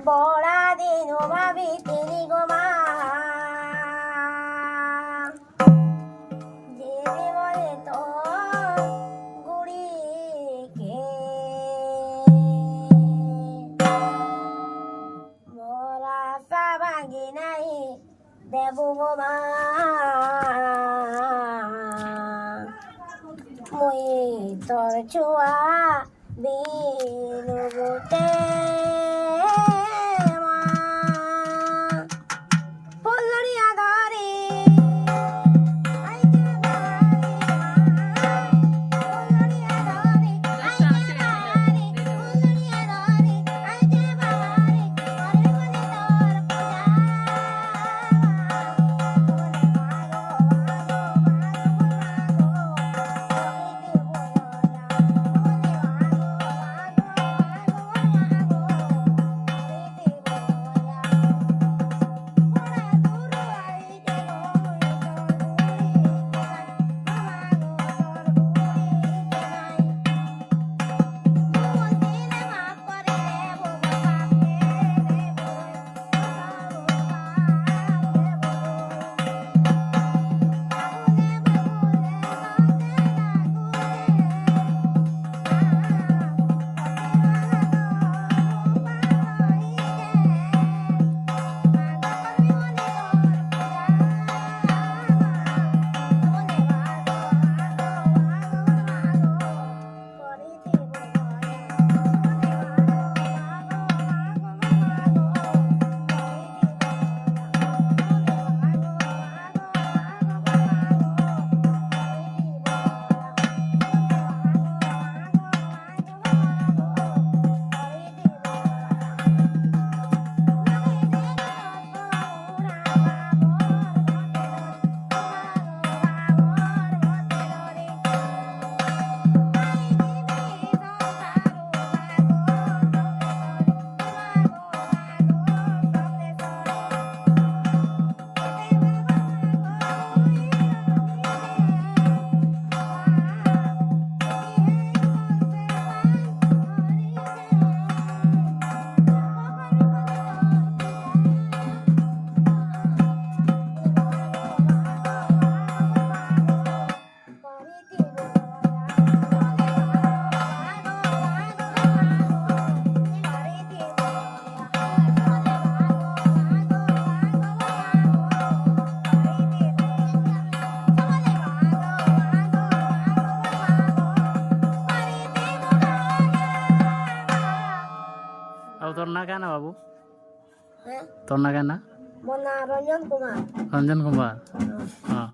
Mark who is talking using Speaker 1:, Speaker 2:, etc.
Speaker 1: বড়া দিন ভাবি তিনি গো মা যে বলে তো গুড়িকে মোরা সা ভাঙি নাই দেব গো মা মুই তোর ছুয়া বিনু গোটে মা ফুলড়িয়া ধরে আইতে বাড়ি ফুলড়িয়া ধরে আইতে বাড়ি ফুলড়িয়া ধরে আইতে বাড়ি করে বলে তোর
Speaker 2: ଆଉ ତୋର ନାଁ କାଁ ନା ବାବୁ?
Speaker 1: হ্যাঁ
Speaker 2: ତୋର ନାଁ କାଁ ନା?
Speaker 1: ମୋ ନାଁ ରଞ୍ଜନ କୁମାର।
Speaker 2: ରଞ୍ଜନ କୁମାର। ହଁ।